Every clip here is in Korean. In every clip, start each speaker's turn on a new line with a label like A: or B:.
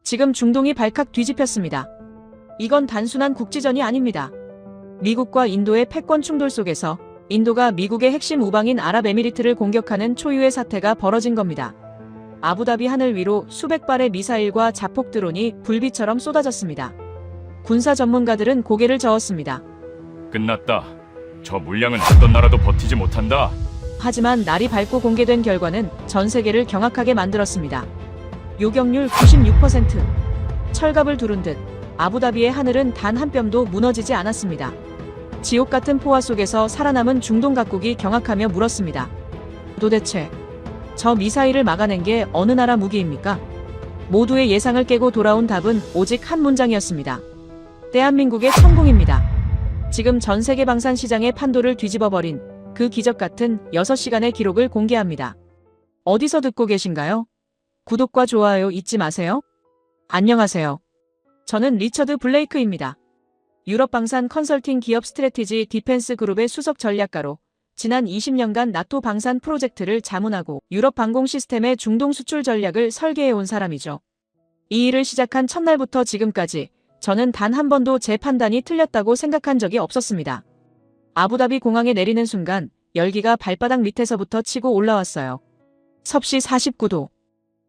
A: 지금 중동이 발칵 뒤집혔습니다. 이건 단순한 국지전이 아닙니다. 미국과 인도의 패권 충돌 속에서 인도가 미국의 핵심 우방인 아랍에미리트를 공격하는 초유의 사태가 벌어진 겁니다. 아부다비 하늘 위로 수백 발의 미사일과 자폭 드론이 불빛처럼 쏟아졌습니다. 군사 전문가들은 고개를 저었습니다.
B: 끝났다. 저 물량은 어떤 나라도 버티지 못한다.
A: 하지만 날이 밝고 공개된 결과는 전 세계를 경악하게 만들었습니다. 요격률 96%. 철갑을 두른 듯 아부다비의 하늘은 단 한 뼘도 무너지지 않았습니다. 지옥 같은 포화 속에서 살아남은 중동 각국이 경악하며 물었습니다. 도대체 저 미사일을 막아낸 게 어느 나라 무기입니까? 모두의 예상을 깨고 돌아온 답은 오직 한 문장이었습니다. 대한민국의 천궁입니다. 지금 전 세계 방산 시장의 판도를 뒤집어버린 그 기적 같은 6시간의 기록을 공개합니다. 어디서 듣고 계신가요? 구독과 좋아요 잊지 마세요. 안녕하세요. 저는 리처드 블레이크입니다. 유럽 방산 컨설팅 기업 스트래티지 디펜스 그룹의 수석 전략가로 지난 20년간 나토 방산 프로젝트를 자문하고 유럽 방공 시스템의 중동 수출 전략을 설계해온 사람이죠. 이 일을 시작한 첫날부터 지금까지 저는 단 한 번도 제 판단이 틀렸다고 생각한 적이 없었습니다. 아부다비 공항에 내리는 순간 열기가 발바닥 밑에서부터 치고 올라왔어요. 섭씨 49도.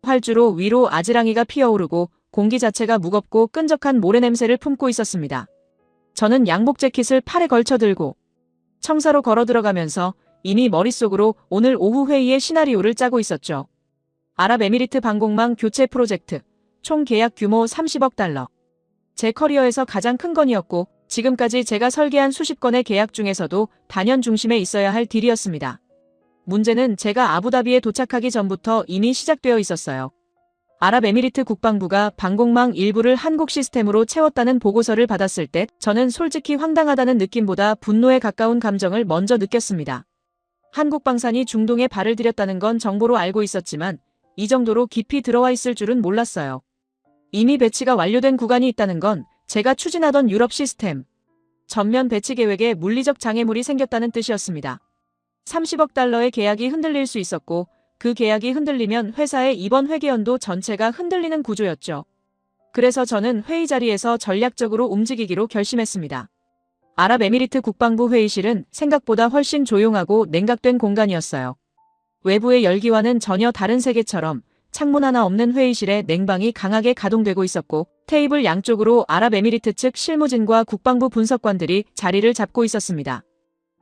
A: 활주로 위로 아지랑이가 피어오르고 공기 자체가 무겁고 끈적한 모래 냄새를 품고 있었습니다. 저는 양복 재킷을 팔에 걸쳐 들고 청사로 걸어 들어가면서 이미 머릿속으로 오늘 오후 회의의 시나리오를 짜고 있었죠. 아랍에미리트 방공망 교체 프로젝트, 총 계약 규모 30억 달러. 제 커리어에서 가장 큰 건이었고 지금까지 제가 설계한 수십 건의 계약 중에서도 단연 중심에 있어야 할 딜이었습니다. 문제는 제가 아부다비에 도착하기 전부터 이미 시작되어 있었어요. 아랍에미리트 국방부가 방공망 일부를 한국 시스템으로 채웠다는 보고서를 받았을 때 저는 솔직히 황당하다는 느낌보다 분노에 가까운 감정을 먼저 느꼈습니다. 한국 방산이 중동에 발을 들였다는 건 정보로 알고 있었지만 이 정도로 깊이 들어와 있을 줄은 몰랐어요. 이미 배치가 완료된 구간이 있다는 건 제가 추진하던 유럽 시스템 전면 배치 계획에 물리적 장애물이 생겼다는 뜻이었습니다. 30억 달러의 계약이 흔들릴 수 있었고 그 계약이 흔들리면 회사의 이번 회계연도 전체가 흔들리는 구조였죠. 그래서 저는 회의 자리에서 전략적으로 움직이기로 결심했습니다. 아랍에미리트 국방부 회의실은 생각보다 훨씬 조용하고 냉각된 공간이었어요. 외부의 열기와는 전혀 다른 세계처럼 창문 하나 없는 회의실에 냉방이 강하게 가동되고 있었고 테이블 양쪽으로 아랍에미리트 측 실무진과 국방부 분석관들이 자리를 잡고 있었습니다.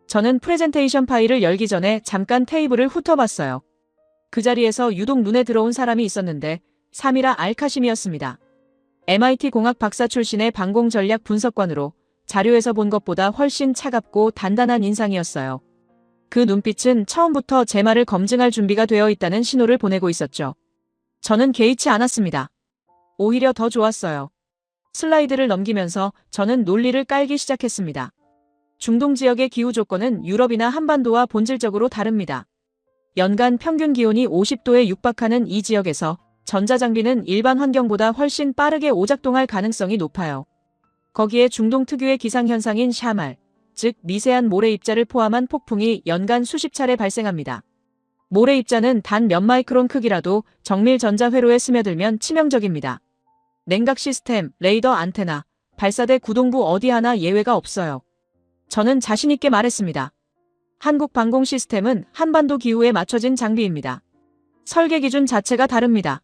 A: 저는 프레젠테이션 파일을 열기 전에 잠깐 테이블을 훑어봤어요. 그 자리에서 유독 눈에 들어온 사람이 있었는데 사미라 알카심이었습니다. MIT 공학 박사 출신의 방공 전략 분석관으로 자료에서 본 것보다 훨씬 차갑고 단단한 인상이었어요. 그 눈빛은 처음부터 제 말을 검증할 준비가 되어 있다는 신호를 보내고 있었죠. 저는 개의치 않았습니다. 오히려 더 좋았어요. 슬라이드를 넘기면서 저는 논리를 깔기 시작했습니다. 중동 지역의 기후 조건은 유럽이나 한반도와 본질적으로 다릅니다. 연간 평균 기온이 50도에 육박하는 이 지역에서 전자장비는 일반 환경보다 훨씬 빠르게 오작동할 가능성이 높아요. 거기에 중동 특유의 기상현상인 샤말, 즉 미세한 모래 입자를 포함한 폭풍이 연간 수십 차례 발생합니다. 모래 입자는 단 몇 마이크론 크기라도 정밀 전자 회로에 스며들면 치명적입니다. 냉각 시스템, 레이더 안테나, 발사대 구동부 어디 하나 예외가 없어요. 저는 자신 있게 말했습니다. 한국 방공 시스템은 한반도 기후에 맞춰진 장비입니다. 설계 기준 자체가 다릅니다.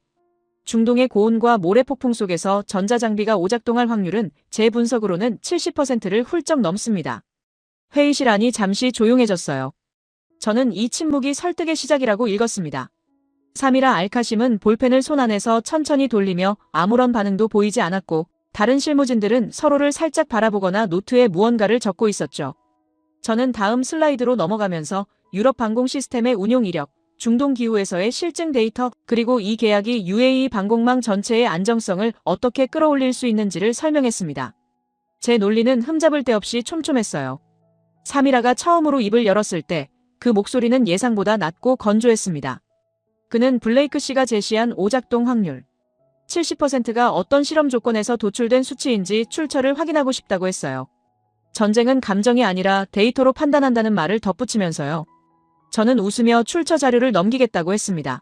A: 중동의 고온과 모래 폭풍 속에서 전자장비가 오작동할 확률은 제 분석으로는 70%를 훌쩍 넘습니다. 회의실 안이 잠시 조용해졌어요. 저는 이 침묵이 설득의 시작이라고 읽었습니다. 사미라 알카심은 볼펜을 손 안에서 천천히 돌리며 아무런 반응도 보이지 않았고 다른 실무진들은 서로를 살짝 바라보거나 노트에 무언가를 적고 있었죠. 저는 다음 슬라이드로 넘어가면서 유럽 방공 시스템의 운용 이력, 중동 기후에서의 실증 데이터, 그리고 이 계약이 UAE 방공망 전체의 안정성을 어떻게 끌어올릴 수 있는지를 설명했습니다. 제 논리는 흠잡을 데 없이 촘촘했어요. 사미라가 처음으로 입을 열었을 때 그 목소리는 예상보다 낮고 건조했습니다. 그는 블레이크 씨가 제시한 오작동 확률 70%가 어떤 실험 조건에서 도출된 수치인지 출처를 확인하고 싶다고 했어요. 전쟁은 감정이 아니라 데이터로 판단한다는 말을 덧붙이면서요. 저는 웃으며 출처 자료를 넘기겠다고 했습니다.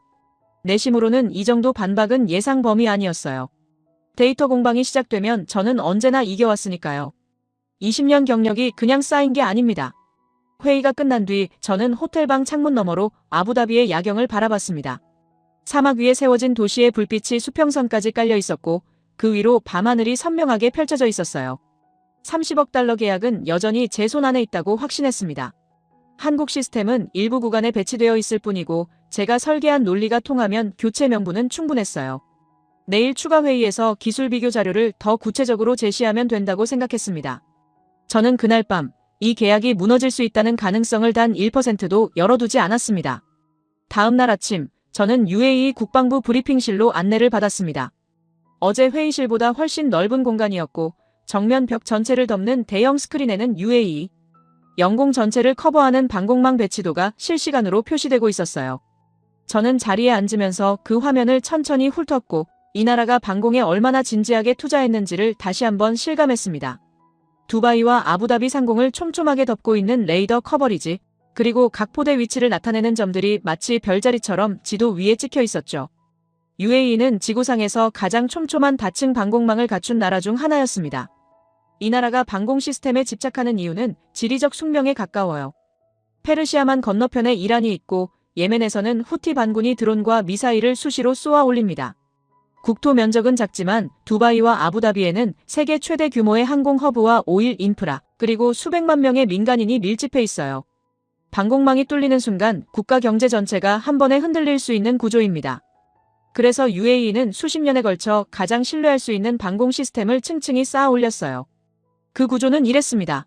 A: 내심으로는 이 정도 반박은 예상 범위 아니었어요. 데이터 공방이 시작되면 저는 언제나 이겨왔으니까요. 20년 경력이 그냥 쌓인 게 아닙니다. 회의가 끝난 뒤 저는 호텔방 창문 너머로 아부다비의 야경을 바라봤습니다. 사막 위에 세워진 도시의 불빛이 수평선까지 깔려 있었고 그 위로 밤하늘이 선명하게 펼쳐져 있었어요. 30억 달러 계약은 여전히 제 손 안에 있다고 확신했습니다. 한국 시스템은 일부 구간에 배치되어 있을 뿐이고 제가 설계한 논리가 통하면 교체 명분은 충분했어요. 내일 추가 회의에서 기술 비교 자료를 더 구체적으로 제시하면 된다고 생각했습니다. 저는 그날 밤 이 계약이 무너질 수 있다는 가능성을 단 1%도 열어두지 않았습니다. 다음 날 아침 저는 UAE 국방부 브리핑실로 안내를 받았습니다. 어제 회의실보다 훨씬 넓은 공간이었고 정면 벽 전체를 덮는 대형 스크린에는 UAE 영공 전체를 커버하는 방공망 배치도가 실시간으로 표시되고 있었어요. 저는 자리에 앉으면서 그 화면을 천천히 훑었고 이 나라가 방공에 얼마나 진지하게 투자했는지를 다시 한번 실감했습니다. 두바이와 아부다비 상공을 촘촘하게 덮고 있는 레이더 커버리지, 그리고 각 포대 위치를 나타내는 점들이 마치 별자리처럼 지도 위에 찍혀 있었죠. UAE는 지구상에서 가장 촘촘한 다층 방공망을 갖춘 나라 중 하나였습니다. 이 나라가 방공 시스템에 집착하는 이유는 지리적 숙명에 가까워요. 페르시아만 건너편에 이란이 있고 예멘에서는 후티 반군이 드론과 미사일을 수시로 쏘아 올립니다. 국토 면적은 작지만 두바이와 아부다비에는 세계 최대 규모의 항공 허브와 오일 인프라, 그리고 수백만 명의 민간인이 밀집해 있어요. 방공망이 뚫리는 순간 국가 경제 전체가 한 번에 흔들릴 수 있는 구조입니다. 그래서 UAE는 수십 년에 걸쳐 가장 신뢰할 수 있는 방공 시스템을 층층이 쌓아 올렸어요. 그 구조는 이랬습니다.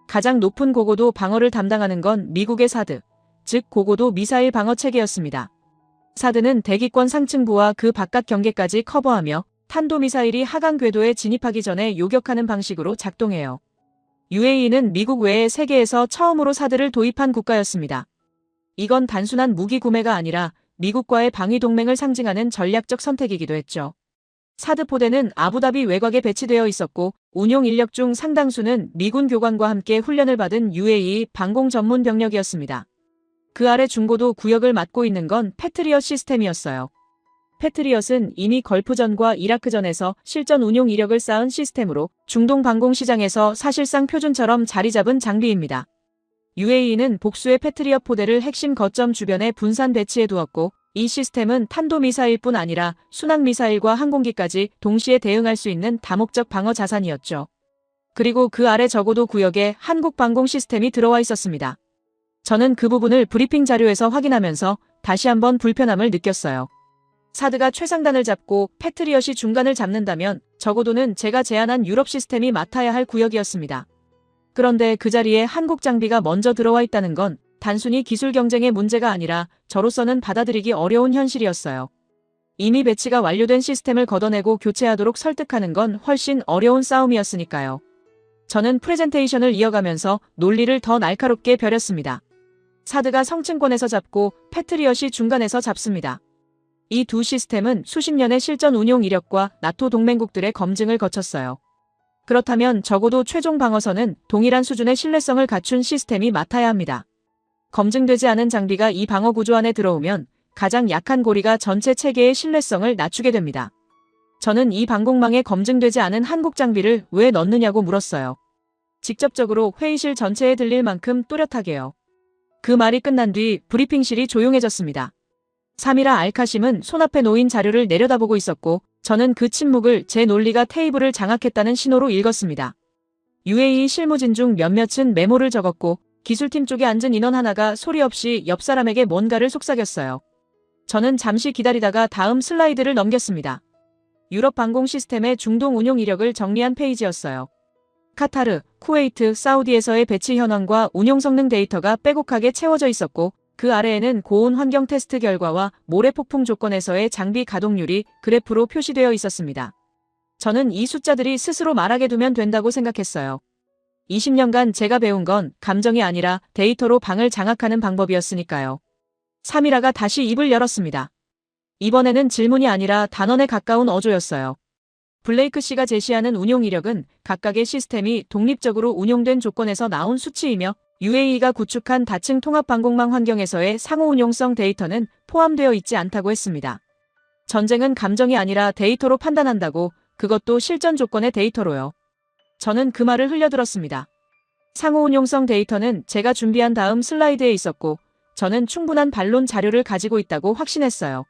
A: 가장 높은 고고도 방어를 담당하는 건 미국의 사드, 즉 고고도 미사일 방어 체계였습니다. 사드는 대기권 상층부와 그 바깥 경계까지 커버하며 탄도미사일이 하강 궤도에 진입하기 전에 요격하는 방식으로 작동해요. UAE는 미국 외에 세계에서 처음으로 사드를 도입한 국가였습니다. 이건 단순한 무기 구매가 아니라 미국과의 방위 동맹을 상징하는 전략적 선택이기도 했죠. 사드 포대는 아부다비 외곽에 배치되어 있었고 운용 인력 중 상당수는 미군 교관과 함께 훈련을 받은 UAE 방공 전문 병력이었습니다. 그 아래 중고도 구역을 맡고 있는 건 패트리엇 시스템이었어요. 패트리엇은 이미 걸프전과 이라크전에서 실전 운용 이력을 쌓은 시스템으로 중동 방공 시장에서 사실상 표준처럼 자리 잡은 장비입니다. UAE는 복수의 패트리엇 포대를 핵심 거점 주변에 분산 배치해 두었고 이 시스템은 탄도미사일뿐 아니라 순항미사일과 항공기까지 동시에 대응할 수 있는 다목적 방어 자산이었죠. 그리고 그 아래 적어도 구역에 한국 방공 시스템이 들어와 있었습니다. 저는 그 부분을 브리핑 자료에서 확인하면서 다시 한번 불편함을 느꼈어요. 사드가 최상단을 잡고 패트리엇이 중간을 잡는다면 적어도는 제가 제안한 유럽 시스템이 맡아야 할 구역이었습니다. 그런데 그 자리에 한국 장비가 먼저 들어와 있다는 건 단순히 기술 경쟁의 문제가 아니라 저로서는 받아들이기 어려운 현실이었어요. 이미 배치가 완료된 시스템을 걷어내고 교체하도록 설득하는 건 훨씬 어려운 싸움이었으니까요. 저는 프레젠테이션을 이어가면서 논리를 더 날카롭게 벼렸습니다. 사드가 성층권에서 잡고 패트리엇이 중간에서 잡습니다. 이 두 시스템은 수십 년의 실전 운용 이력과 나토 동맹국들의 검증을 거쳤어요. 그렇다면 적어도 최종 방어선은 동일한 수준의 신뢰성을 갖춘 시스템이 맡아야 합니다. 검증되지 않은 장비가 이 방어 구조 안에 들어오면 가장 약한 고리가 전체 체계의 신뢰성을 낮추게 됩니다. 저는 이 방공망에 검증되지 않은 한국 장비를 왜 넣느냐고 물었어요. 직접적으로 회의실 전체에 들릴 만큼 또렷하게요. 그 말이 끝난 뒤 브리핑실이 조용해졌습니다. 사미라 알카심은 손앞에 놓인 자료를 내려다보고 있었고 저는 그 침묵을 제 논리가 테이블을 장악했다는 신호로 읽었습니다. UAE 실무진 중 몇몇은 메모를 적었고 기술팀 쪽에 앉은 인원 하나가 소리 없이 옆 사람에게 뭔가를 속삭였어요. 저는 잠시 기다리다가 다음 슬라이드를 넘겼습니다. 유럽 방공 시스템의 중동 운용 이력을 정리한 페이지였어요. 카타르, 쿠웨이트, 사우디에서의 배치 현황과 운용 성능 데이터가 빼곡하게 채워져 있었고 그 아래에는 고온 환경 테스트 결과와 모래 폭풍 조건에서의 장비 가동률이 그래프로 표시되어 있었습니다. 저는 이 숫자들이 스스로 말하게 두면 된다고 생각했어요. 20년간 제가 배운 건 감정이 아니라 데이터로 방을 장악하는 방법이었으니까요. 사미라가 다시 입을 열었습니다. 이번에는 질문이 아니라 단언에 가까운 어조였어요. 블레이크 씨가 제시하는 운용 이력은 각각의 시스템이 독립적으로 운용된 조건에서 나온 수치이며 UAE가 구축한 다층 통합 방공망 환경에서의 상호 운용성 데이터는 포함되어 있지 않다고 했습니다. 전쟁은 감정이 아니라 데이터로 판단한다고 그것도 실전 조건의 데이터로요. 저는 그 말을 흘려들었습니다. 상호 운용성 데이터는 제가 준비한 다음 슬라이드에 있었고 저는 충분한 반론 자료를 가지고 있다고 확신했어요.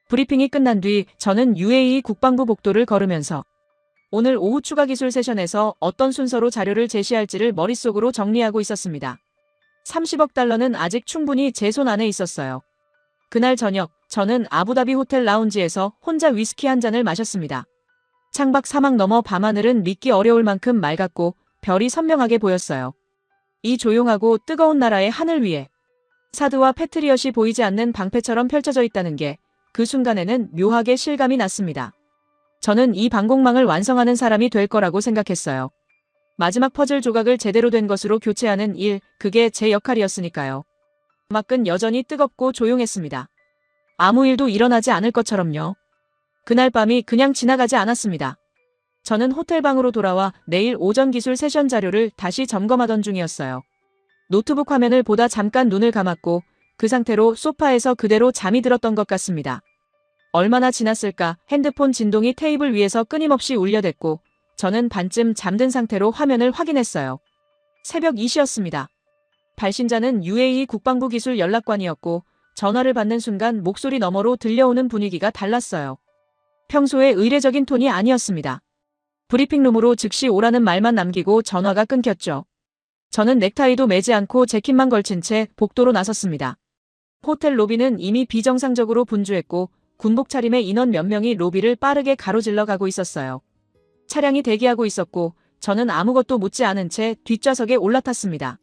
A: 브리핑이 끝난 뒤 저는 UAE 국방부 복도를 걸으면서 오늘 오후 추가 기술 세션에서 어떤 순서로 자료를 제시할지를 머릿속으로 정리하고 있었습니다. 30억 달러는 아직 충분히 제 손 안에 있었어요. 그날 저녁 저는 아부다비 호텔 라운지에서 혼자 위스키 한 잔을 마셨습니다. 창밖 사막 너머 밤하늘은 믿기 어려울 만큼 맑았고 별이 선명하게 보였어요. 이 조용하고 뜨거운 나라의 하늘 위에 사드와 패트리엇이 보이지 않는 방패처럼 펼쳐져 있다는 게 그 순간에는 묘하게 실감이 났습니다. 저는 이 방공망을 완성하는 사람이 될 거라고 생각했어요. 마지막 퍼즐 조각을 제대로 된 것으로 교체하는 일, 그게 제 역할이었으니까요. 막은 여전히 뜨겁고 조용했습니다. 아무 일도 일어나지 않을 것처럼요. 그날 밤이 그냥 지나가지 않았습니다. 저는 호텔 방으로 돌아와 내일 오전 기술 세션 자료를 다시 점검하던 중이었어요. 노트북 화면을 보다 잠깐 눈을 감았고 그 상태로 소파에서 그대로 잠이 들었던 것 같습니다. 얼마나 지났을까 핸드폰 진동이 테이블 위에서 끊임없이 울려댔고 저는 반쯤 잠든 상태로 화면을 확인했어요. 새벽 2시였습니다. 발신자는 UAE 국방부 기술 연락관이었고 전화를 받는 순간 목소리 너머로 들려오는 분위기가 달랐어요. 평소의 의례적인 톤이 아니었습니다. 브리핑룸으로 즉시 오라는 말만 남기고 전화가 끊겼죠. 저는 넥타이도 매지 않고 재킷만 걸친 채 복도로 나섰습니다. 호텔 로비는 이미 비정상적으로 분주했고 군복 차림의 인원 몇 명이 로비를 빠르게 가로질러 가고 있었어요. 차량이 대기하고 있었고 저는 아무것도 묻지 않은 채 뒷좌석에 올라탔습니다.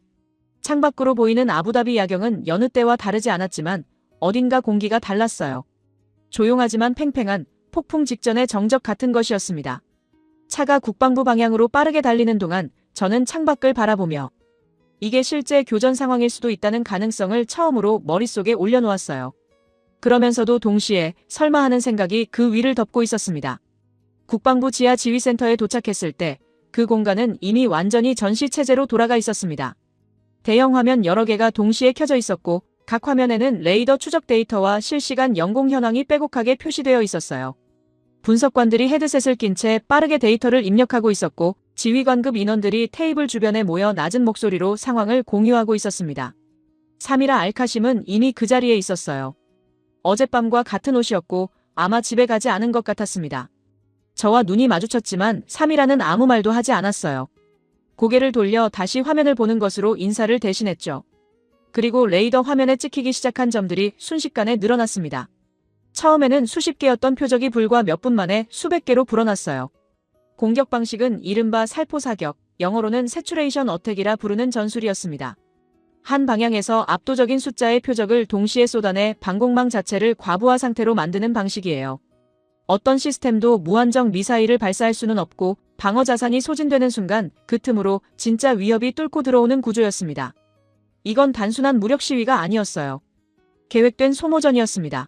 A: 창밖으로 보이는 아부다비 야경은 여느 때와 다르지 않았지만 어딘가 공기가 달랐어요. 조용하지만 팽팽한 폭풍 직전의 정적 같은 것이었습니다. 차가 국방부 방향으로 빠르게 달리는 동안 저는 창밖을 바라보며 이게 실제 교전 상황일 수도 있다는 가능성을 처음으로 머릿속에 올려놓았어요. 그러면서도 동시에 설마 하는 생각이 그 위를 덮고 있었습니다. 국방부 지하 지휘센터에 도착했을 때 그 공간은 이미 완전히 전시체제로 돌아가 있었습니다. 대형 화면 여러 개가 동시에 켜져 있었고 각 화면에는 레이더 추적 데이터와 실시간 영공 현황이 빼곡하게 표시되어 있었어요. 분석관들이 헤드셋을 낀 채 빠르게 데이터를 입력하고 있었고 지휘관급 인원들이 테이블 주변에 모여 낮은 목소리로 상황을 공유하고 있었습니다. 사미라 알카심은 이미 그 자리에 있었어요. 어젯밤과 같은 옷이었고 아마 집에 가지 않은 것 같았습니다. 저와 눈이 마주쳤지만 사미라는 아무 말도 하지 않았어요. 고개를 돌려 다시 화면을 보는 것으로 인사를 대신했죠. 그리고 레이더 화면에 찍히기 시작한 점들이 순식간에 늘어났습니다. 처음에는 수십 개였던 표적이 불과 몇 분 만에 수백 개로 불어났어요. 공격 방식은 이른바 살포 사격, 영어로는 세츄레이션 어택이라 부르는 전술이었습니다. 한 방향에서 압도적인 숫자의 표적을 동시에 쏟아내 방공망 자체를 과부하 상태로 만드는 방식이에요. 어떤 시스템도 무한정 미사일을 발사할 수는 없고 방어 자산이 소진되는 순간 그 틈으로 진짜 위협이 뚫고 들어오는 구조였습니다. 이건 단순한 무력 시위가 아니었어요. 계획된 소모전이었습니다.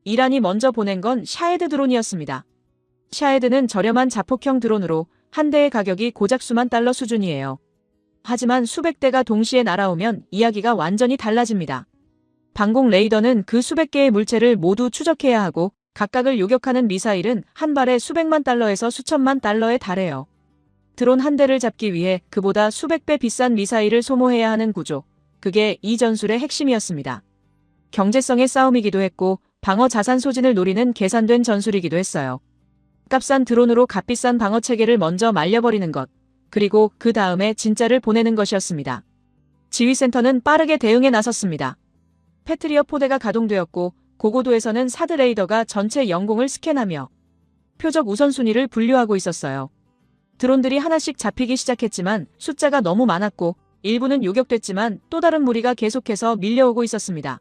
A: 이란이 먼저 보낸 건 샤헤드 드론이었습니다. 샤헤드는 저렴한 자폭형 드론으로 한 대의 가격이 고작 수만 달러 수준이에요. 하지만 수백 대가 동시에 날아오면 이야기가 완전히 달라집니다. 방공 레이더는 그 수백 개의 물체를 모두 추적해야 하고 각각을 요격하는 미사일은 한 발에 수백만 달러에서 수천만 달러에 달해요. 드론 한 대를 잡기 위해 그보다 수백 배 비싼 미사일을 소모해야 하는 구조. 그게 이 전술의 핵심이었습니다. 경제성의 싸움이기도 했고 방어 자산 소진을 노리는 계산된 전술이기도 했어요. 값싼 드론으로 값비싼 방어 체계를 먼저 말려버리는 것. 그리고 그 다음에 진짜를 보내는 것이었습니다. 지휘센터는 빠르게 대응에 나섰습니다. 패트리어 포대가 가동되었고 고고도에서는 사드 레이더가 전체 영공을 스캔하며 표적 우선순위를 분류하고 있었어요. 드론들이 하나씩 잡히기 시작했지만 숫자가 너무 많았고 일부는 요격됐지만 또 다른 무리가 계속해서 밀려오고 있었습니다.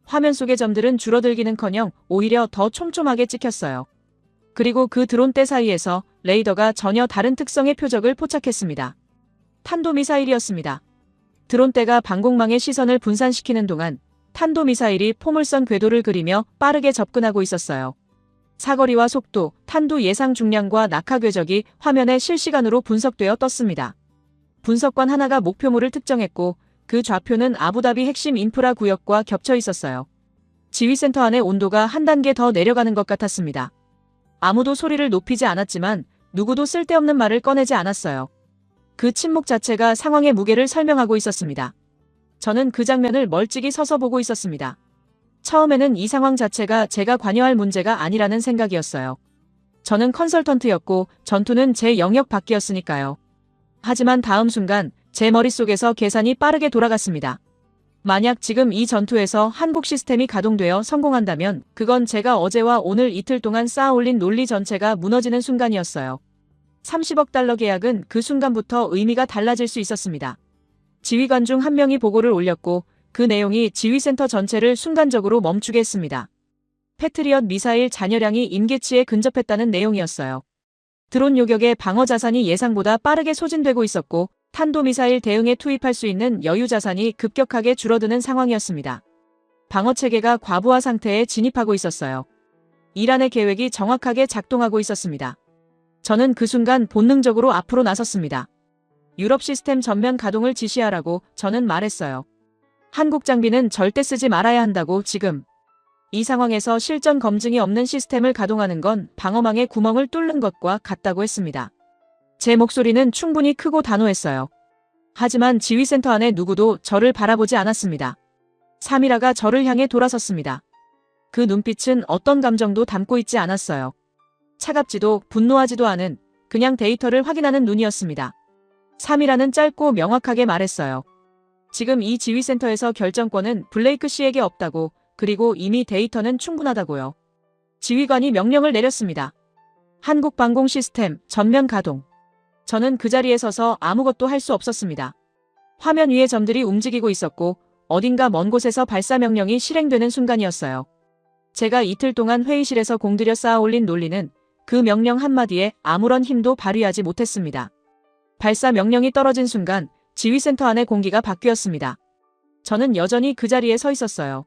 A: 화면 속의 점들은 줄어들기는커녕 오히려 더 촘촘하게 찍혔어요. 그리고 그 드론대 사이에서 레이더가 전혀 다른 특성의 표적을 포착했습니다. 탄도미사일이었습니다. 드론대가 방공망의 시선을 분산시키는 동안 탄도미사일이 포물선 궤도를 그리며 빠르게 접근하고 있었어요. 사거리와 속도, 탄도 예상 중량과 낙하 궤적이 화면에 실시간으로 분석되어 떴습니다. 분석관 하나가 목표물을 특정했고 그 좌표는 아부다비 핵심 인프라 구역과 겹쳐 있었어요. 지휘센터 안의 온도가 한 단계 더 내려가는 것 같았습니다. 아무도 소리를 높이지 않았지만 누구도 쓸데없는 말을 꺼내지 않았어요. 그 침묵 자체가 상황의 무게를 설명하고 있었습니다. 저는 그 장면을 멀찍이 서서 보고 있었습니다. 처음에는 이 상황 자체가 제가 관여할 문제가 아니라는 생각이었어요. 저는 컨설턴트였고 전투는 제 영역 밖이었으니까요. 하지만 다음 순간 제 머릿속에서 계산이 빠르게 돌아갔습니다. 만약 지금 이 전투에서 한국 시스템이 가동되어 성공한다면 그건 제가 어제와 오늘 이틀 동안 쌓아올린 논리 전체가 무너지는 순간이었어요. 30억 달러 계약은 그 순간부터 의미가 달라질 수 있었습니다. 지휘관 중 한 명이 보고를 올렸고 그 내용이 지휘센터 전체를 순간적으로 멈추게 했습니다. 패트리엇 미사일 잔여량이 임계치에 근접했다는 내용이었어요. 드론 요격의 방어 자산이 예상보다 빠르게 소진되고 있었고 탄도미사일 대응에 투입할 수 있는 여유 자산이 급격하게 줄어드는 상황이었습니다. 방어체계가 과부하 상태에 진입하고 있었어요. 이란의 계획이 정확하게 작동하고 있었습니다. 저는 그 순간 본능적으로 앞으로 나섰습니다. 유럽 시스템 전면 가동을 지시하라고 저는 말했어요. 한국 장비는 절대 쓰지 말아야 한다고 지금. 이 상황에서 실전 검증이 없는 시스템을 가동하는 건 방어망에 구멍을 뚫는 것과 같다고 했습니다. 제 목소리는 충분히 크고 단호했어요. 하지만 지휘센터 안에 누구도 저를 바라보지 않았습니다. 사미라가 저를 향해 돌아섰습니다. 그 눈빛은 어떤 감정도 담고 있지 않았어요. 차갑지도 분노하지도 않은 그냥 데이터를 확인하는 눈이었습니다. 사미라는 짧고 명확하게 말했어요. 지금 이 지휘센터에서 결정권은 블레이크 씨에게 없다고, 그리고 이미 데이터는 충분하다고요. 지휘관이 명령을 내렸습니다. 한국 방공 시스템 전면 가동. 저는 그 자리에 서서 아무것도 할 수 없었습니다. 화면 위에 점들이 움직이고 있었고 어딘가 먼 곳에서 발사 명령이 실행되는 순간이었어요. 제가 이틀 동안 회의실에서 공들여 쌓아올린 논리는 그 명령 한마디에 아무런 힘도 발휘하지 못했습니다. 발사 명령이 떨어진 순간 지휘센터 안의 공기가 바뀌었습니다. 저는 여전히 그 자리에 서 있었어요.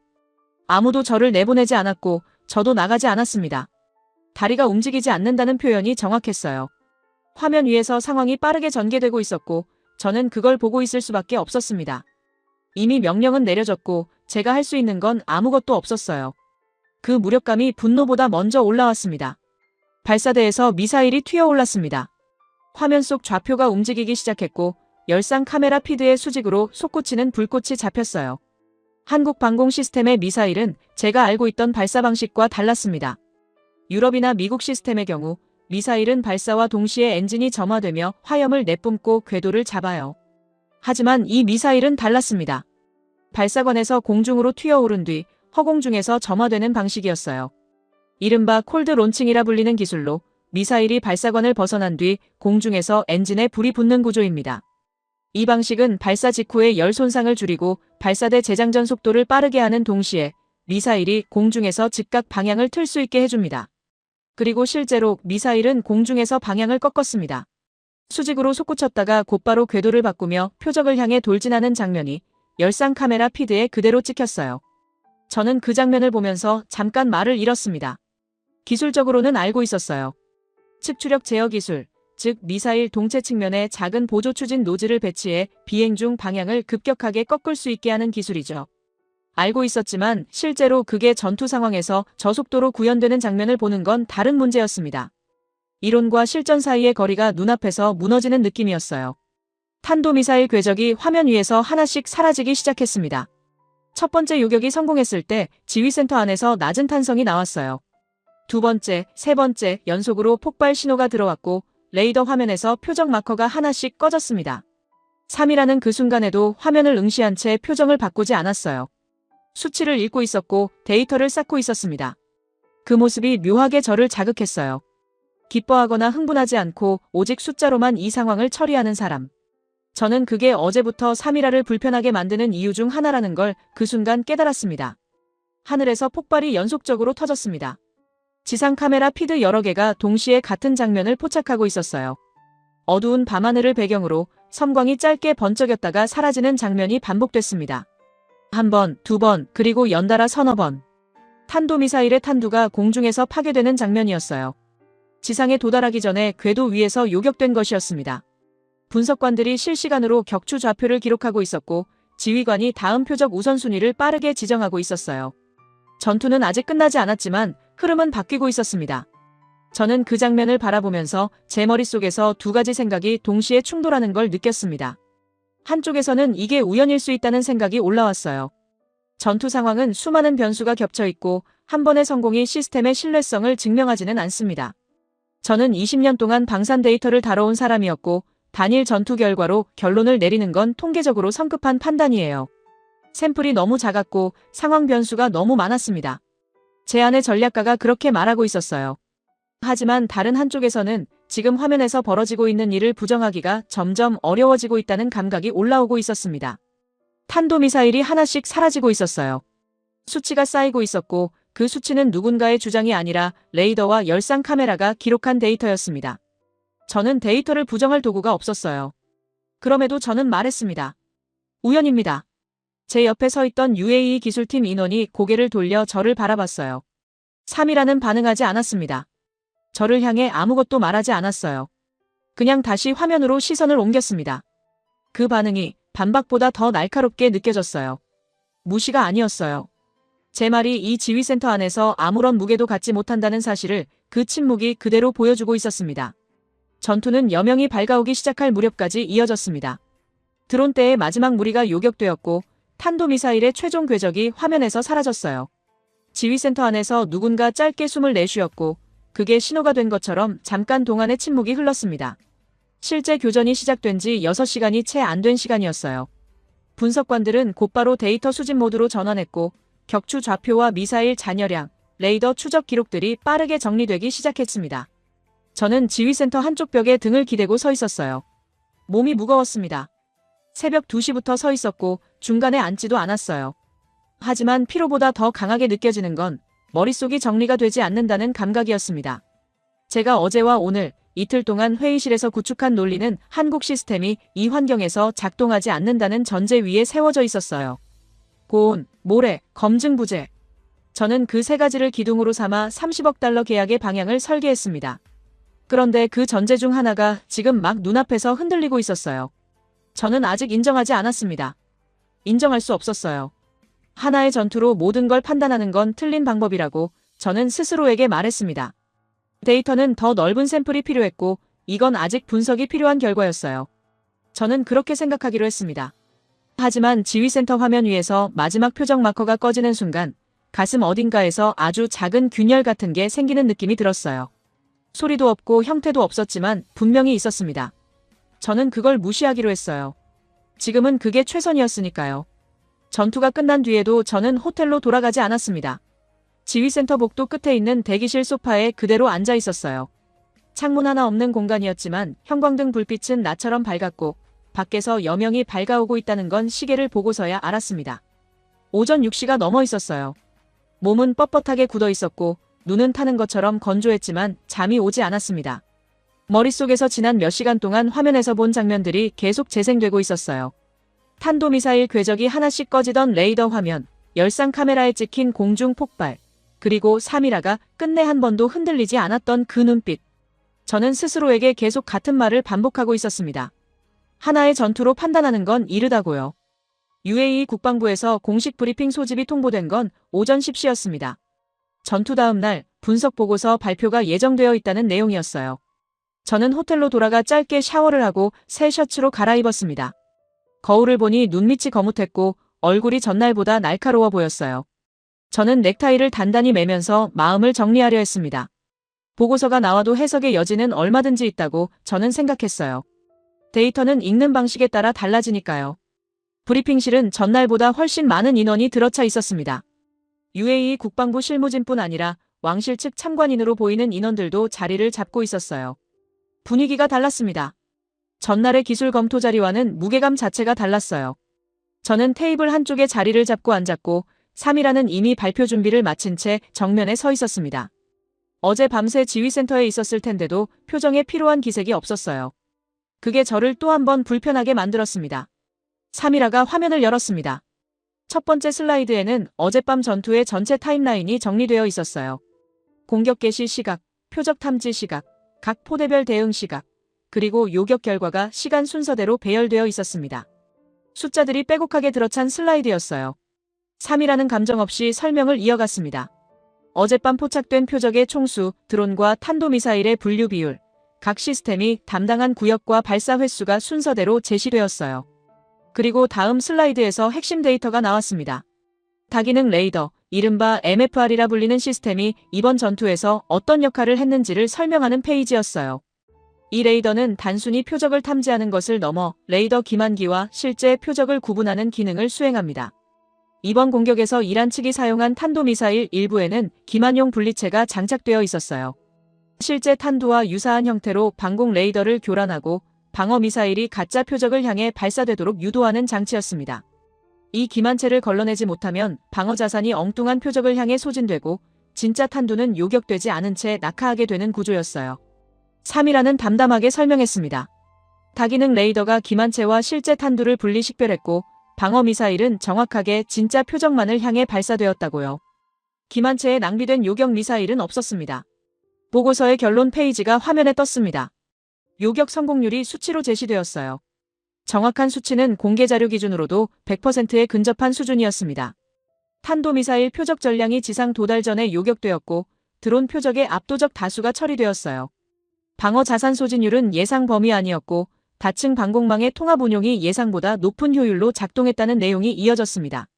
A: 아무도 저를 내보내지 않았고 저도 나가지 않았습니다. 다리가 움직이지 않는다는 표현이 정확했어요. 화면 위에서 상황이 빠르게 전개되고 있었고 저는 그걸 보고 있을 수밖에 없었습니다. 이미 명령은 내려졌고 제가 할 수 있는 건 아무것도 없었어요. 그 무력감이 분노보다 먼저 올라왔습니다. 발사대에서 미사일이 튀어올랐습니다. 화면 속 좌표가 움직이기 시작했고 열상 카메라 피드의 수직으로 솟구치는 불꽃이 잡혔어요. 한국 방공 시스템의 미사일은 제가 알고 있던 발사 방식과 달랐습니다. 유럽이나 미국 시스템의 경우 미사일은 발사와 동시에 엔진이 점화되며 화염을 내뿜고 궤도를 잡아요. 하지만 이 미사일은 달랐습니다. 발사관에서 공중으로 튀어오른 뒤 허공 중에서 점화되는 방식이었어요. 이른바 콜드 론칭이라 불리는 기술로 미사일이 발사관을 벗어난 뒤 공중에서 엔진에 불이 붙는 구조입니다. 이 방식은 발사 직후의 열 손상을 줄이고 발사대 재장전 속도를 빠르게 하는 동시에 미사일이 공중에서 즉각 방향을 틀 수 있게 해줍니다. 그리고 실제로 미사일은 공중에서 방향을 꺾었습니다. 수직으로 솟구쳤다가 곧바로 궤도를 바꾸며 표적을 향해 돌진하는 장면이 열상 카메라 피드에 그대로 찍혔어요. 저는 그 장면을 보면서 잠깐 말을 잃었습니다. 기술적으로는 알고 있었어요. 측추력 제어 기술, 즉 미사일 동체 측면에 작은 보조 추진 노즐을 배치해 비행 중 방향을 급격하게 꺾을 수 있게 하는 기술이죠. 알고 있었지만 실제로 그게 전투 상황에서 저속도로 구현되는 장면을 보는 건 다른 문제였습니다. 이론과 실전 사이의 거리가 눈앞에서 무너지는 느낌이었어요. 탄도미사일 궤적이 화면 위에서 하나씩 사라지기 시작했습니다. 첫 번째 요격이 성공했을 때 지휘센터 안에서 낮은 탄성이 나왔어요. 두 번째, 세 번째 연속으로 폭발 신호가 들어왔고 레이더 화면에서 표적 마커가 하나씩 꺼졌습니다. 3이라는 그 순간에도 화면을 응시한 채 표정을 바꾸지 않았어요. 수치를 읽고 있었고 데이터를 쌓고 있었습니다. 그 모습이 묘하게 저를 자극했어요. 기뻐하거나 흥분하지 않고 오직 숫자로만 이 상황을 처리하는 사람. 저는 그게 어제부터 3일화를 불편하게 만드는 이유 중 하나라는 걸 그 순간 깨달았습니다. 하늘에서 폭발이 연속적으로 터졌습니다. 지상 카메라 피드 여러 개가 동시에 같은 장면을 포착하고 있었어요. 어두운 밤하늘을 배경으로 섬광이 짧게 번쩍였다가 사라지는 장면이 반복됐습니다. 한 번, 두 번, 그리고 연달아 서너 번. 탄도미사일의 탄두가 공중에서 파괴되는 장면이었어요. 지상에 도달하기 전에 궤도 위에서 요격된 것이었습니다. 분석관들이 실시간으로 격추 좌표를 기록하고 있었고 지휘관이 다음 표적 우선순위를 빠르게 지정하고 있었어요. 전투는 아직 끝나지 않았지만 흐름은 바뀌고 있었습니다. 저는 그 장면을 바라보면서 제 머릿속에서 두 가지 생각이 동시에 충돌하는 걸 느꼈습니다. 한쪽에서는 이게 우연일 수 있다는 생각이 올라왔어요. 전투 상황은 수많은 변수가 겹쳐 있고 한 번의 성공이 시스템의 신뢰성을 증명하지는 않습니다. 저는 20년 동안 방산 데이터를 다뤄온 사람이었고 단일 전투 결과로 결론을 내리는 건 통계적으로 성급한 판단이에요. 샘플이 너무 작았고 상황 변수가 너무 많았습니다. 제 안의 전략가가 그렇게 말하고 있었어요. 하지만 다른 한쪽에서는 지금 화면에서 벌어지고 있는 일을 부정하기가 점점 어려워지고 있다는 감각이 올라오고 있었습니다. 탄도미사일이 하나씩 사라지고 있었어요. 수치가 쌓이고 있었고 그 수치는 누군가의 주장이 아니라 레이더와 열상 카메라가 기록한 데이터였습니다. 저는 데이터를 부정할 도구가 없었어요. 그럼에도 저는 말했습니다. 우연입니다. 제 옆에 서 있던 UAE 기술팀 인원이 고개를 돌려 저를 바라봤어요. 3이라는 반응하지 않았습니다. 저를 향해 아무것도 말하지 않았어요. 그냥 다시 화면으로 시선을 옮겼습니다. 그 반응이 반박보다 더 날카롭게 느껴졌어요. 무시가 아니었어요. 제 말이 이 지휘센터 안에서 아무런 무게도 갖지 못한다는 사실을 그 침묵이 그대로 보여주고 있었습니다. 전투는 여명이 밝아오기 시작할 무렵까지 이어졌습니다. 드론대의 마지막 무리가 요격되었고 탄도미사일의 최종 궤적이 화면에서 사라졌어요. 지휘센터 안에서 누군가 짧게 숨을 내쉬었고 그게 신호가 된 것처럼 잠깐 동안의 침묵이 흘렀습니다. 실제 교전이 시작된 지 6시간이 채 안 된 시간이었어요. 분석관들은 곧바로 데이터 수집 모드로 전환했고 격추 좌표와 미사일 잔여량, 레이더 추적 기록들이 빠르게 정리되기 시작했습니다. 저는 지휘센터 한쪽 벽에 등을 기대고 서 있었어요. 몸이 무거웠습니다. 새벽 2시부터 서 있었고 중간에 앉지도 않았어요. 하지만 피로보다 더 강하게 느껴지는 건 머릿속이 정리가 되지 않는다는 감각이었습니다. 제가 어제와 오늘 이틀 동안 회의실에서 구축한 논리는 한국 시스템이 이 환경에서 작동하지 않는다는 전제 위에 세워져 있었어요. 고온, 모래, 검증 부재. 저는 그 세 가지를 기둥으로 삼아 30억 달러 계약의 방향을 설계했습니다. 그런데 그 전제 중 하나가 지금 막 눈앞에서 흔들리고 있었어요. 저는 아직 인정하지 않았습니다. 인정할 수 없었어요. 하나의 전투로 모든 걸 판단하는 건 틀린 방법이라고 저는 스스로에게 말했습니다. 데이터는 더 넓은 샘플이 필요했고 이건 아직 분석이 필요한 결과였어요. 저는 그렇게 생각하기로 했습니다. 하지만 지휘센터 화면 위에서 마지막 표적 마커가 꺼지는 순간 가슴 어딘가에서 아주 작은 균열 같은 게 생기는 느낌이 들었어요. 소리도 없고 형태도 없었지만 분명히 있었습니다. 저는 그걸 무시하기로 했어요. 지금은 그게 최선이었으니까요. 전투가 끝난 뒤에도 저는 호텔로 돌아가지 않았습니다. 지휘센터 복도 끝에 있는 대기실 소파에 그대로 앉아 있었어요. 창문 하나 없는 공간이었지만 형광등 불빛은 나처럼 밝았고 밖에서 여명이 밝아오고 있다는 건 시계를 보고서야 알았습니다. 오전 6시가 넘어 있었어요. 몸은 뻣뻣하게 굳어 있었고 눈은 타는 것처럼 건조했지만 잠이 오지 않았습니다. 머릿속에서 지난 몇 시간 동안 화면에서 본 장면들이 계속 재생되고 있었어요. 탄도미사일 궤적이 하나씩 꺼지던 레이더 화면, 열상 카메라에 찍힌 공중 폭발, 그리고 3이라가 끝내 한 번도 흔들리지 않았던 그 눈빛. 저는 스스로에게 계속 같은 말을 반복하고 있었습니다. 하나의 전투로 판단하는 건 이르다고요. UAE 국방부에서 공식 브리핑 소집이 통보된 건 오전 10시였습니다. 전투 다음 날 분석 보고서 발표가 예정되어 있다는 내용이었어요. 저는 호텔로 돌아가 짧게 샤워를 하고 새 셔츠로 갈아입었습니다. 거울을 보니 눈밑이 거뭇했고 얼굴이 전날보다 날카로워 보였어요. 저는 넥타이를 단단히 매면서 마음을 정리하려 했습니다. 보고서가 나와도 해석의 여지는 얼마든지 있다고 저는 생각했어요. 데이터는 읽는 방식에 따라 달라지니까요. 브리핑실은 전날보다 훨씬 많은 인원이 들어차 있었습니다. UAE 국방부 실무진뿐 아니라 왕실 측 참관인으로 보이는 인원들도 자리를 잡고 있었어요. 분위기가 달랐습니다. 전날의 기술 검토 자리와는 무게감 자체가 달랐어요. 저는 테이블 한쪽에 자리를 잡고 앉았고 3이라는 이미 발표 준비를 마친 채 정면에 서 있었습니다. 어제 밤새 지휘센터에 있었을 텐데도 표정에 피로한 기색이 없었어요. 그게 저를 또 한 번 불편하게 만들었습니다. 3이라가 화면을 열었습니다. 첫 번째 슬라이드에는 어젯밤 전투의 전체 타임라인이 정리되어 있었어요. 공격 개시 시각, 표적 탐지 시각, 각 포대별 대응 시각, 그리고 요격 결과가 시간 순서대로 배열되어 있었습니다. 숫자들이 빼곡하게 들어찬 슬라이드였어요. 3이라는 감정 없이 설명을 이어갔습니다. 어젯밤 포착된 표적의 총수, 드론과 탄도미사일의 분류 비율, 각 시스템이 담당한 구역과 발사 횟수가 순서대로 제시되었어요. 그리고 다음 슬라이드에서 핵심 데이터가 나왔습니다. 다기능 레이더, 이른바 MFR이라 불리는 시스템이 이번 전투에서 어떤 역할을 했는지를 설명하는 페이지였어요. 이 레이더는 단순히 표적을 탐지하는 것을 넘어 레이더 기만기와 실제 표적을 구분하는 기능을 수행합니다. 이번 공격에서 이란 측이 사용한 탄도미사일 일부에는 기만용 분리체가 장착되어 있었어요. 실제 탄도와 유사한 형태로 방공 레이더를 교란하고 방어 미사일이 가짜 표적을 향해 발사되도록 유도하는 장치였습니다. 이 기만체를 걸러내지 못하면 방어 자산이 엉뚱한 표적을 향해 소진되고 진짜 탄두는 요격되지 않은 채 낙하하게 되는 구조였어요. 3이라는 담담하게 설명했습니다. 다기능 레이더가 기만체와 실제 탄두를 분리 식별했고 방어 미사일은 정확하게 진짜 표적만을 향해 발사되었다고요. 기만체에 낭비된 요격 미사일은 없었습니다. 보고서의 결론 페이지가 화면에 떴습니다. 요격 성공률이 수치로 제시되었어요. 정확한 수치는 공개 자료 기준으로도 100%에 근접한 수준이었습니다. 탄도미사일 표적 전량이 지상 도달 전에 요격되었고 드론 표적의 압도적 다수가 처리되었어요. 방어 자산 소진율은 예상 범위 안이었고 다층 방공망의 통합 운용이 예상보다 높은 효율로 작동했다는 내용이 이어졌습니다.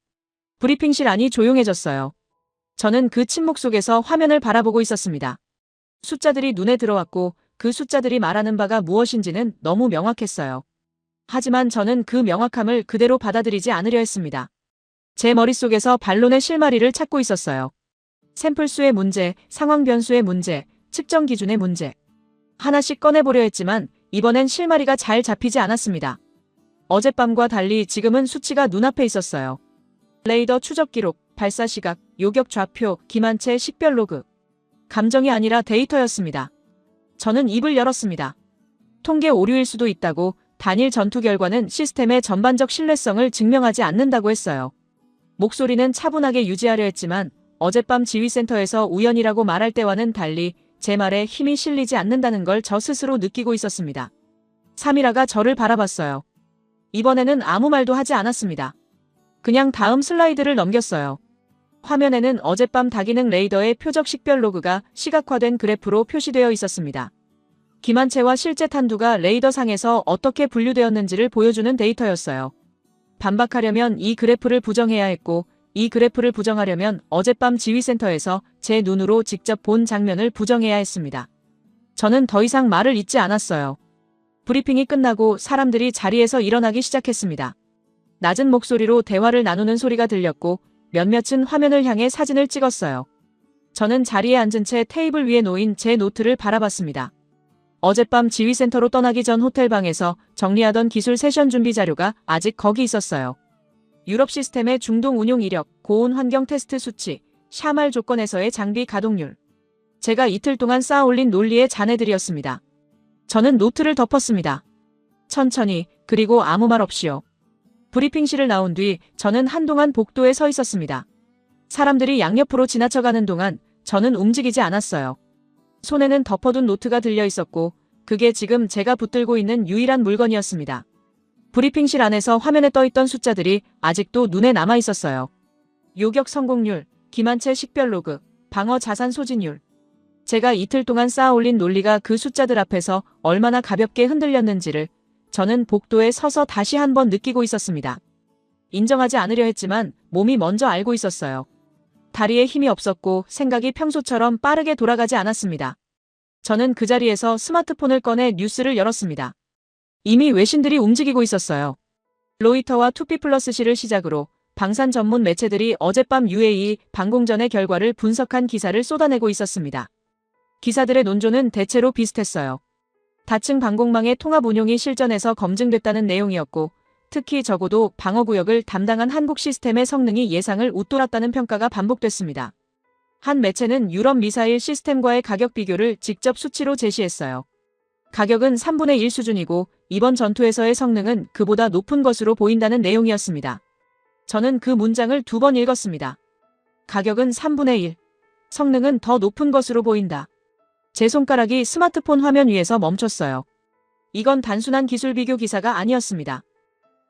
A: 브리핑실 안이 조용해졌어요. 저는 그 침묵 속에서 화면을 바라보고 있었습니다. 숫자들이 눈에 들어왔고 그 숫자들이 말하는 바가 무엇인지는 너무 명확했어요. 하지만 저는 그 명확함을 그대로 받아들이지 않으려 했습니다. 제 머릿속에서 반론의 실마리를 찾고 있었어요. 샘플 수의 문제, 상황 변수의 문제, 측정 기준의 문제. 하나씩 꺼내보려 했지만 이번엔 실마리가 잘 잡히지 않았습니다. 어젯밤과 달리 지금은 수치가 눈앞에 있었어요. 레이더 추적 기록, 발사 시각, 요격 좌표, 기만체 식별 로그. 감정이 아니라 데이터였습니다. 저는 입을 열었습니다. 통계 오류일 수도 있다고, 단일 전투 결과는 시스템의 전반적 신뢰성을 증명하지 않는다고 했어요. 목소리는 차분하게 유지하려 했지만 어젯밤 지휘센터에서 우연이라고 말할 때와는 달리 제 말에 힘이 실리지 않는다는 걸 저 스스로 느끼고 있었습니다. 사미라가 저를 바라봤어요. 이번에는 아무 말도 하지 않았습니다. 그냥 다음 슬라이드를 넘겼어요. 화면에는 어젯밤 다기능 레이더의 표적 식별 로그가 시각화된 그래프로 표시되어 있었습니다. 기만체와 실제 탄두가 레이더상에서 어떻게 분류되었는지를 보여주는 데이터였어요. 반박하려면 이 그래프를 부정해야 했고 이 그래프를 부정하려면 어젯밤 지휘센터에서 제 눈으로 직접 본 장면을 부정해야 했습니다. 저는 더 이상 말을 잇지 않았어요. 브리핑이 끝나고 사람들이 자리에서 일어나기 시작했습니다. 낮은 목소리로 대화를 나누는 소리가 들렸고 몇몇은 화면을 향해 사진을 찍었어요. 저는 자리에 앉은 채 테이블 위에 놓인 제 노트를 바라봤습니다. 어젯밤 지휘센터로 떠나기 전 호텔방에서 정리하던 기술 세션 준비 자료가 아직 거기 있었어요. 유럽 시스템의 중동 운용 이력, 고온 환경 테스트 수치, 샤말 조건에서의 장비 가동률. 제가 이틀 동안 쌓아올린 논리의 잔해들이었습니다. 저는 노트를 덮었습니다. 천천히, 그리고 아무 말 없이요. 브리핑실을 나온 뒤 저는 한동안 복도에 서 있었습니다. 사람들이 양옆으로 지나쳐가는 동안 저는 움직이지 않았어요. 손에는 덮어둔 노트가 들려 있었고 그게 지금 제가 붙들고 있는 유일한 물건이었습니다. 브리핑실 안에서 화면에 떠있던 숫자들이 아직도 눈에 남아 있었어요. 요격 성공률, 기만체 식별 로그, 방어 자산 소진율. 제가 이틀 동안 쌓아올린 논리가 그 숫자들 앞에서 얼마나 가볍게 흔들렸는지를 저는 복도에 서서 다시 한번 느끼고 있었습니다. 인정하지 않으려 했지만 몸이 먼저 알고 있었어요. 다리에 힘이 없었고 생각이 평소처럼 빠르게 돌아가지 않았습니다. 저는 그 자리에서 스마트폰을 꺼내 뉴스를 열었습니다. 이미 외신들이 움직이고 있었어요. 로이터와 투피플러스시를 시작으로 방산 전문 매체들이 어젯밤 UAE 방공전의 결과를 분석한 기사를 쏟아내고 있었습니다. 기사들의 논조는 대체로 비슷했어요. 다층 방공망의 통합 운용이 실전에서 검증됐다는 내용이었고 특히 적어도 방어구역을 담당한 한국 시스템의 성능이 예상을 웃돌았다는 평가가 반복됐습니다. 한 매체는 유럽 미사일 시스템과의 가격 비교를 직접 수치로 제시했어요. 가격은 3분의 1 수준이고 이번 전투에서의 성능은 그보다 높은 것으로 보인다는 내용이었습니다. 저는 그 문장을 2번 읽었습니다. 가격은 3분의 1. 성능은 더 높은 것으로 보인다. 제 손가락이 스마트폰 화면 위에서 멈췄어요. 이건 단순한 기술 비교 기사가 아니었습니다.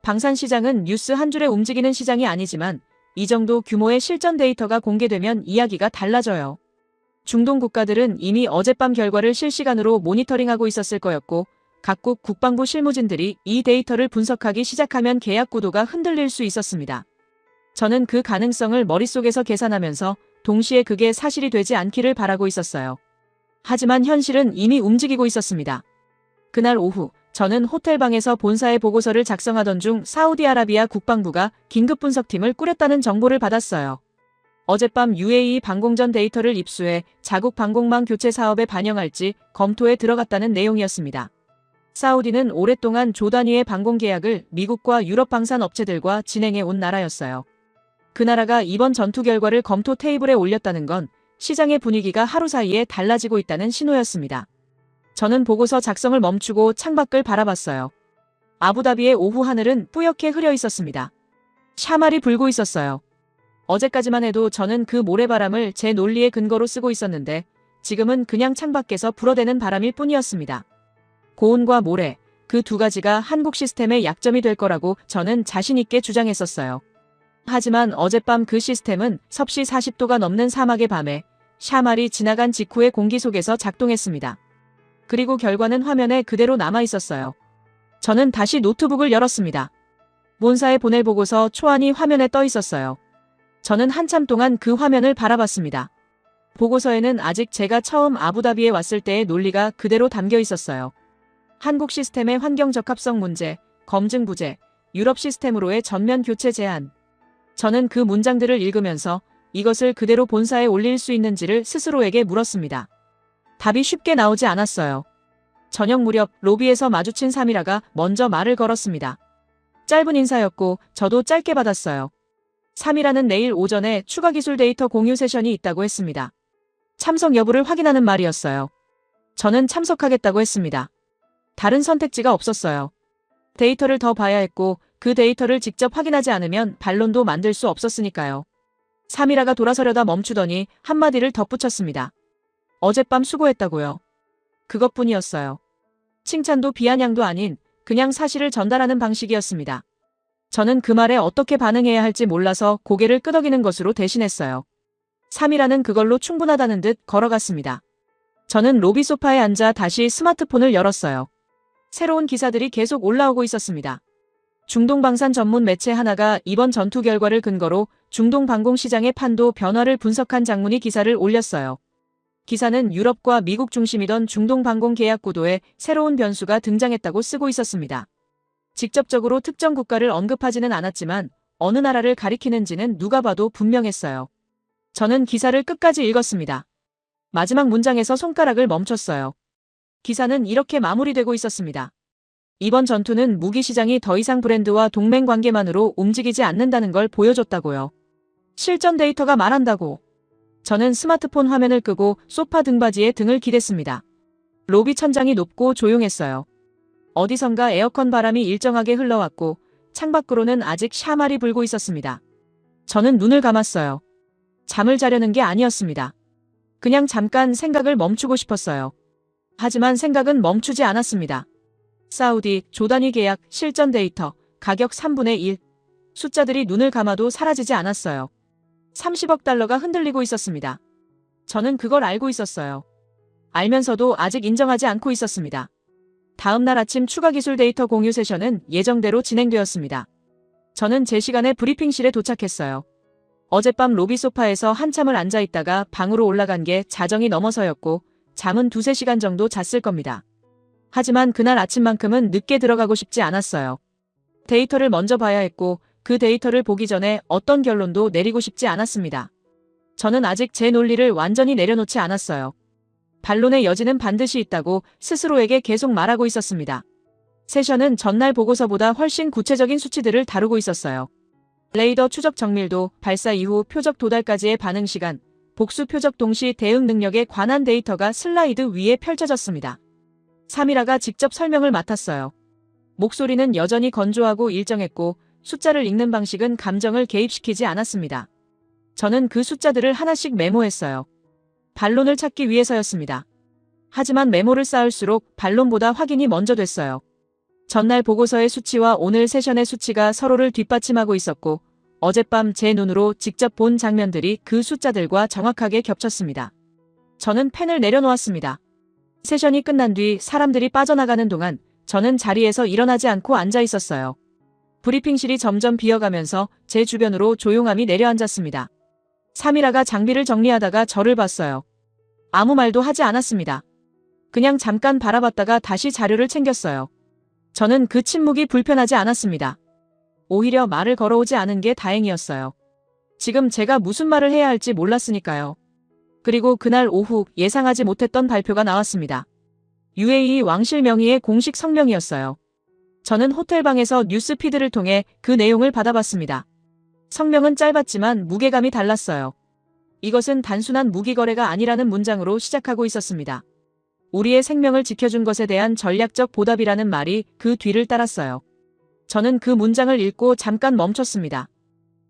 A: 방산 시장은 뉴스 한 줄에 움직이는 시장이 아니지만 이 정도 규모의 실전 데이터가 공개되면 이야기가 달라져요. 중동 국가들은 이미 어젯밤 결과를 실시간으로 모니터링하고 있었을 거였고 각국 국방부 실무진들이 이 데이터를 분석하기 시작하면 계약 구도가 흔들릴 수 있었습니다. 저는 그 가능성을 머릿속에서 계산하면서 동시에 그게 사실이 되지 않기를 바라고 있었어요. 하지만 현실은 이미 움직이고 있었습니다. 그날 오후 저는 호텔방에서 본사의 보고서를 작성하던 중 사우디아라비아 국방부가 긴급 분석팀을 꾸렸다는 정보를 받았어요. 어젯밤 UAE 방공전 데이터를 입수해 자국 방공망 교체 사업에 반영할지 검토에 들어갔다는 내용이었습니다. 사우디는 오랫동안 조단위의 방공 계약을 미국과 유럽 방산 업체들과 진행해 온 나라였어요. 그 나라가 이번 전투 결과를 검토 테이블에 올렸다는 건 시장의 분위기가 하루 사이에 달라지고 있다는 신호였습니다. 저는 보고서 작성을 멈추고 창밖을 바라봤어요. 아부다비의 오후 하늘은 뿌옇게 흐려 있었습니다. 샤말이 불고 있었어요. 어제까지만 해도 저는 그 모래바람을 제 논리의 근거로 쓰고 있었는데 지금은 그냥 창밖에서 불어대는 바람일 뿐이었습니다. 고온과 모래, 그 두 가지가 한국 시스템의 약점이 될 거라고 저는 자신 있게 주장했었어요. 하지만 어젯밤 그 시스템은 섭씨 40도가 넘는 사막의 밤에 샤말이 지나간 직후의 공기 속에서 작동했습니다. 그리고 결과는 화면에 그대로 남아 있었어요. 저는 다시 노트북을 열었습니다. 본사에 보낼 보고서 초안이 화면에 떠 있었어요. 저는 한참 동안 그 화면을 바라봤습니다. 보고서에는 아직 제가 처음 아부다비에 왔을 때의 논리가 그대로 담겨 있었어요. 한국 시스템의 환경 적합성 문제, 검증 부재, 유럽 시스템으로의 전면 교체 제한. 저는 그 문장들을 읽으면서 이것을 그대로 본사에 올릴 수 있는지를 스스로에게 물었습니다. 답이 쉽게 나오지 않았어요. 저녁 무렵 로비에서 마주친 사미라가 먼저 말을 걸었습니다. 짧은 인사였고 저도 짧게 받았어요. 사미라는 내일 오전에 추가 기술 데이터 공유 세션이 있다고 했습니다. 참석 여부를 확인하는 말이었어요. 저는 참석하겠다고 했습니다. 다른 선택지가 없었어요. 데이터를 더 봐야 했고 그 데이터를 직접 확인하지 않으면 반론도 만들 수 없었으니까요. 사미라가 돌아서려다 멈추더니 한마디를 덧붙였습니다. 어젯밤 수고했다고요. 그것뿐이었어요. 칭찬도 비아냥도 아닌 그냥 사실을 전달하는 방식이었습니다. 저는 그 말에 어떻게 반응해야 할지 몰라서 고개를 끄덕이는 것으로 대신했어요. 사미라는 그걸로 충분하다는 듯 걸어갔습니다. 저는 로비 소파에 앉아 다시 스마트폰을 열었어요. 새로운 기사들이 계속 올라오고 있었습니다. 중동 방산 전문 매체 하나가 이번 전투 결과를 근거로 중동 방공 시장의 판도 변화를 분석한 장문의 기사를 올렸어요. 기사는 유럽과 미국 중심이던 중동 방공 계약 구도에 새로운 변수가 등장했다고 쓰고 있었습니다. 직접적으로 특정 국가를 언급하지는 않았지만 어느 나라를 가리키는지는 누가 봐도 분명했어요. 저는 기사를 끝까지 읽었습니다. 마지막 문장에서 손가락을 멈췄어요. 기사는 이렇게 마무리되고 있었습니다. 이번 전투는 무기 시장이 더 이상 브랜드와 동맹 관계만으로 움직이지 않는다는 걸 보여줬다고요. 실전 데이터가 말한다고. 저는 스마트폰 화면을 끄고 소파 등받이에 등을 기댔습니다. 로비 천장이 높고 조용했어요. 어디선가 에어컨 바람이 일정하게 흘러왔고 창밖으로는 아직 샤말이 불고 있었습니다. 저는 눈을 감았어요. 잠을 자려는 게 아니었습니다. 그냥 잠깐 생각을 멈추고 싶었어요. 하지만 생각은 멈추지 않았습니다. 사우디, 조단위 계약, 실전 데이터, 가격 3분의 1. 숫자들이 눈을 감아도 사라지지 않았어요. 30억 달러가 흔들리고 있었습니다. 저는 그걸 알고 있었어요. 알면서도 아직 인정하지 않고 있었습니다. 다음 날 아침 추가 기술 데이터 공유 세션은 예정대로 진행되었습니다. 저는 제 시간에 브리핑실에 도착했어요. 어젯밤 로비 소파에서 한참을 앉아 있다가 방으로 올라간 게 자정이 넘어서였고 잠은 2-3시간 정도 잤을 겁니다. 하지만 그날 아침만큼은 늦게 들어가고 싶지 않았어요. 데이터를 먼저 봐야 했고 그 데이터를 보기 전에 어떤 결론도 내리고 싶지 않았습니다. 저는 아직 제 논리를 완전히 내려놓지 않았어요. 반론의 여지는 반드시 있다고 스스로에게 계속 말하고 있었습니다. 세션은 전날 보고서보다 훨씬 구체적인 수치들을 다루고 있었어요. 레이더 추적 정밀도, 발사 이후 표적 도달까지의 반응 시간, 복수 표적 동시 대응 능력에 관한 데이터가 슬라이드 위에 펼쳐졌습니다. 사미라가 직접 설명을 맡았어요. 목소리는 여전히 건조하고 일정했고 숫자를 읽는 방식은 감정을 개입시키지 않았습니다. 저는 그 숫자들을 하나씩 메모했어요. 반론을 찾기 위해서였습니다. 하지만 메모를 쌓을수록 반론보다 확인이 먼저 됐어요. 전날 보고서의 수치와 오늘 세션의 수치가 서로를 뒷받침하고 있었고 어젯밤 제 눈으로 직접 본 장면들이 그 숫자들과 정확하게 겹쳤습니다. 저는 펜을 내려놓았습니다. 세션이 끝난 뒤 사람들이 빠져나가는 동안 저는 자리에서 일어나지 않고 앉아 있었어요. 브리핑실이 점점 비어가면서 제 주변으로 조용함이 내려앉았습니다. 사미라가 장비를 정리하다가 저를 봤어요. 아무 말도 하지 않았습니다. 그냥 잠깐 바라봤다가 다시 자료를 챙겼어요. 저는 그 침묵이 불편하지 않았습니다. 오히려 말을 걸어오지 않은 게 다행이었어요. 지금 제가 무슨 말을 해야 할지 몰랐으니까요. 그리고 그날 오후 예상하지 못했던 발표가 나왔습니다. UAE 왕실 명의의 공식 성명이었어요. 저는 호텔방에서 뉴스피드를 통해 그 내용을 받아봤습니다. 성명은 짧았지만 무게감이 달랐어요. 이것은 단순한 무기 거래가 아니라는 문장으로 시작하고 있었습니다. 우리의 생명을 지켜준 것에 대한 전략적 보답이라는 말이 그 뒤를 따랐어요. 저는 그 문장을 읽고 잠깐 멈췄습니다.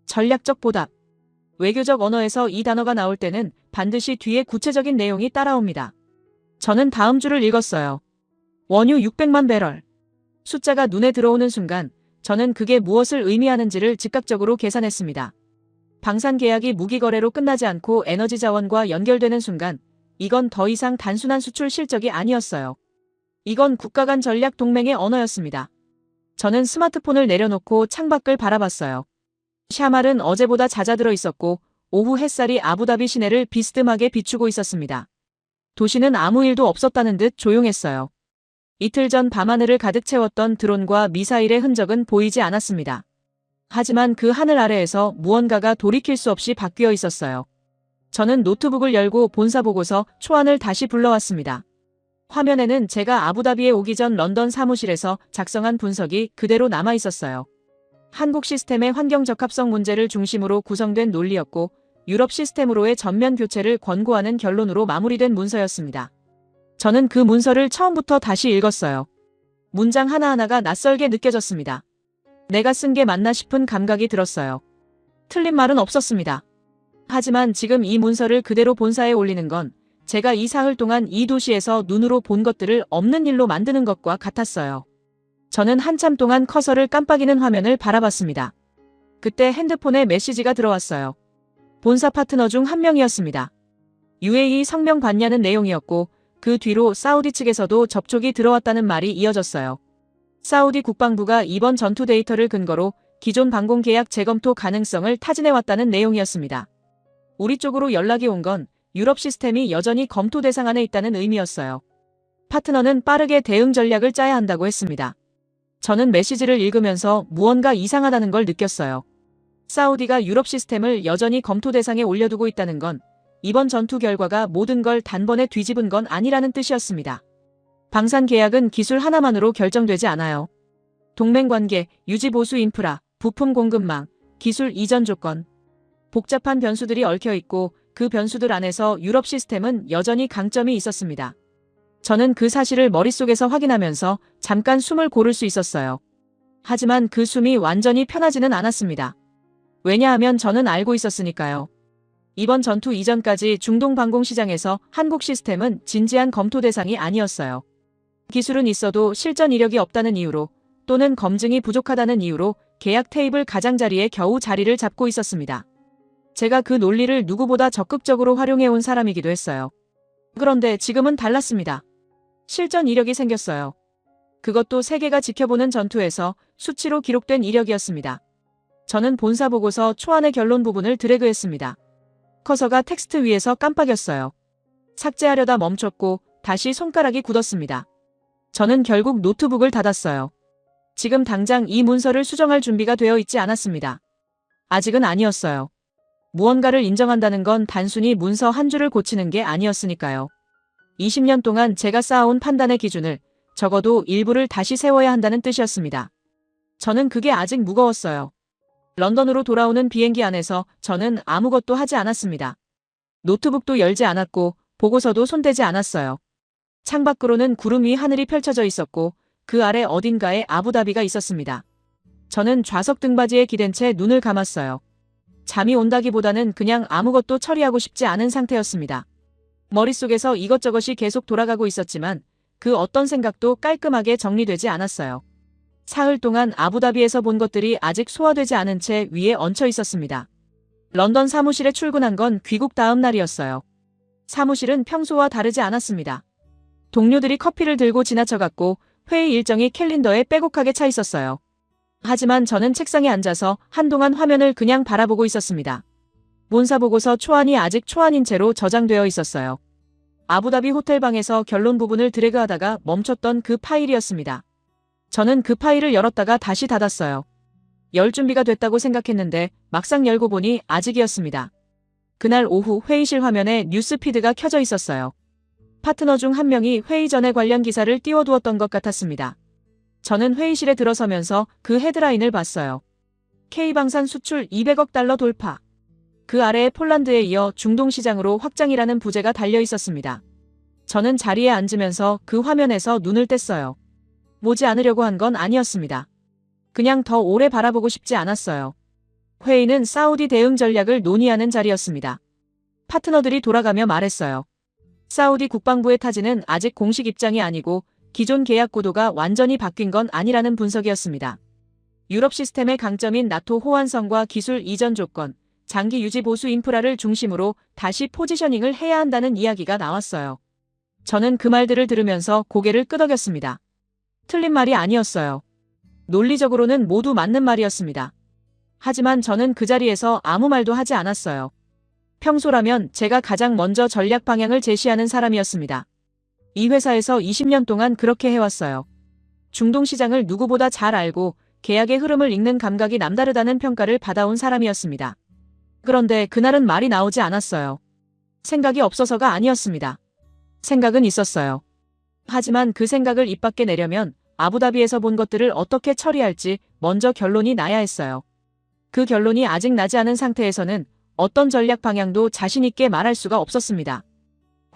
A: 전략적 보답. 외교적 언어에서 이 단어가 나올 때는 반드시 뒤에 구체적인 내용이 따라옵니다. 저는 다음 줄을 읽었어요. 원유 600만 배럴. 숫자가 눈에 들어오는 순간 저는 그게 무엇을 의미하는지를 즉각적으로 계산했습니다. 방산 계약이 무기 거래로 끝나지 않고 에너지 자원과 연결되는 순간 이건 더 이상 단순한 수출 실적이 아니었어요. 이건 국가 간 전략 동맹의 언어였습니다. 저는 스마트폰을 내려놓고 창밖을 바라봤어요. 샤말은 어제보다 잦아들어 있었고 오후 햇살이 아부다비 시내를 비스듬하게 비추고 있었습니다. 도시는 아무 일도 없었다는 듯 조용했어요. 이틀 전 밤하늘을 가득 채웠던 드론과 미사일의 흔적은 보이지 않았습니다. 하지만 그 하늘 아래에서 무언가가 돌이킬 수 없이 바뀌어 있었어요. 저는 노트북을 열고 본사 보고서 초안을 다시 불러왔습니다. 화면에는 제가 아부다비에 오기 전 런던 사무실에서 작성한 분석이 그대로 남아 있었어요. 한국 시스템의 환경 적합성 문제를 중심으로 구성된 논리였고 유럽 시스템으로의 전면 교체를 권고하는 결론으로 마무리된 문서였습니다. 저는 그 문서를 처음부터 다시 읽었어요. 문장 하나하나가 낯설게 느껴졌습니다. 내가 쓴 게 맞나 싶은 감각이 들었어요. 틀린 말은 없었습니다. 하지만 지금 이 문서를 그대로 본사에 올리는 건 제가 이 사흘 동안 이 도시에서 눈으로 본 것들을 없는 일로 만드는 것과 같았어요. 저는 한참 동안 커서를 깜빡이는 화면을 바라봤습니다. 그때 핸드폰에 메시지가 들어왔어요. 본사 파트너 중 한 명이었습니다. UAE 성명 받냐는 내용이었고 그 뒤로 사우디 측에서도 접촉이 들어왔다는 말이 이어졌어요. 사우디 국방부가 이번 전투 데이터를 근거로 기존 방공 계약 재검토 가능성을 타진해왔다는 내용이었습니다. 우리 쪽으로 연락이 온 건 유럽 시스템이 여전히 검토 대상 안에 있다는 의미였어요. 파트너는 빠르게 대응 전략을 짜야 한다고 했습니다. 저는 메시지를 읽으면서 무언가 이상하다는 걸 느꼈어요. 사우디가 유럽 시스템을 여전히 검토 대상에 올려두고 있다는 건 이번 전투 결과가 모든 걸 단번에 뒤집은 건 아니라는 뜻이었습니다. 방산 계약은 기술 하나만으로 결정되지 않아요. 동맹관계, 유지 보수 인프라, 부품 공급망, 기술 이전 조건. 복잡한 변수들이 얽혀 있고 그 변수들 안에서 유럽 시스템은 여전히 강점이 있었습니다. 저는 그 사실을 머릿속에서 확인하면서 잠깐 숨을 고를 수 있었어요. 하지만 그 숨이 완전히 편하지는 않았습니다. 왜냐하면 저는 알고 있었으니까요. 이번 전투 이전까지 중동 방공 시장에서 한국 시스템은 진지한 검토 대상이 아니었어요. 기술은 있어도 실전 이력이 없다는 이유로 또는 검증이 부족하다는 이유로 계약 테이블 가장자리에 겨우 자리를 잡고 있었습니다. 제가 그 논리를 누구보다 적극적으로 활용해온 사람이기도 했어요. 그런데 지금은 달랐습니다. 실전 이력이 생겼어요. 그것도 세계가 지켜보는 전투에서 수치로 기록된 이력이었습니다. 저는 본사 보고서 초안의 결론 부분을 드래그했습니다. 커서가 텍스트 위에서 깜빡였어요. 삭제하려다 멈췄고 다시 손가락이 굳었습니다. 저는 결국 노트북을 닫았어요. 지금 당장 이 문서를 수정할 준비가 되어 있지 않았습니다. 아직은 아니었어요. 무언가를 인정한다는 건 단순히 문서 한 줄을 고치는 게 아니었으니까요. 20년 동안 제가 쌓아온 판단의 기준을 적어도 일부를 다시 세워야 한다는 뜻이었습니다. 저는 그게 아직 무거웠어요. 런던으로 돌아오는 비행기 안에서 저는 아무것도 하지 않았습니다. 노트북도 열지 않았고 보고서도 손대지 않았어요. 창밖으로는 구름 위 하늘이 펼쳐져 있었고 그 아래 어딘가에 아부다비가 있었습니다. 저는 좌석 등받이에 기댄 채 눈을 감았어요. 잠이 온다기보다는 그냥 아무것도 처리하고 싶지 않은 상태였습니다. 머릿속에서 이것저것이 계속 돌아가고 있었지만 그 어떤 생각도 깔끔하게 정리되지 않았어요. 사흘 동안 아부다비에서 본 것들이 아직 소화되지 않은 채 위에 얹혀 있었습니다. 런던 사무실에 출근한 건 귀국 다음 날이었어요. 사무실은 평소와 다르지 않았습니다. 동료들이 커피를 들고 지나쳐갔고 회의 일정이 캘린더에 빼곡하게 차 있었어요. 하지만 저는 책상에 앉아서 한동안 화면을 그냥 바라보고 있었습니다. 본사보고서 초안이 아직 초안인 채로 저장되어 있었어요. 아부다비 호텔방에서 결론 부분을 드래그하다가 멈췄던 그 파일이었습니다. 저는 그 파일을 열었다가 다시 닫았어요. 열 준비가 됐다고 생각했는데 막상 열고 보니 아직이었습니다. 그날 오후 회의실 화면에 뉴스피드가 켜져 있었어요. 파트너 중 한 명이 회의 전에 관련 기사를 띄워두었던 것 같았습니다. 저는 회의실에 들어서면서 그 헤드라인을 봤어요. K방산 수출 200억 달러 돌파. 그 아래에 폴란드에 이어 중동 시장으로 확장이라는 부제가 달려 있었습니다. 저는 자리에 앉으면서 그 화면에서 눈을 뗐어요. 보지 않으려고 한 건 아니었습니다. 그냥 더 오래 바라보고 싶지 않았어요. 회의는 사우디 대응 전략을 논의하는 자리였습니다. 파트너들이 돌아가며 말했어요. 사우디 국방부의 타지는 아직 공식 입장이 아니고 기존 계약 구도가 완전히 바뀐 건 아니라는 분석이었습니다. 유럽 시스템의 강점인 나토 호환성과 기술 이전 조건, 장기 유지 보수 인프라를 중심으로 다시 포지셔닝을 해야 한다는 이야기가 나왔어요. 저는 그 말들을 들으면서 고개를 끄덕였습니다. 틀린 말이 아니었어요. 논리적으로는 모두 맞는 말이었습니다. 하지만 저는 그 자리에서 아무 말도 하지 않았어요. 평소라면 제가 가장 먼저 전략 방향을 제시하는 사람이었습니다. 이 회사에서 20년 동안 그렇게 해왔어요. 중동 시장을 누구보다 잘 알고 계약의 흐름을 읽는 감각이 남다르다는 평가를 받아온 사람이었습니다. 그런데 그날은 말이 나오지 않았어요. 생각이 없어서가 아니었습니다. 생각은 있었어요. 하지만 그 생각을 입 밖에 내려면 아부다비에서 본 것들을 어떻게 처리할지 먼저 결론이 나야 했어요. 그 결론이 아직 나지 않은 상태에서는 어떤 전략 방향도 자신 있게 말할 수가 없었습니다.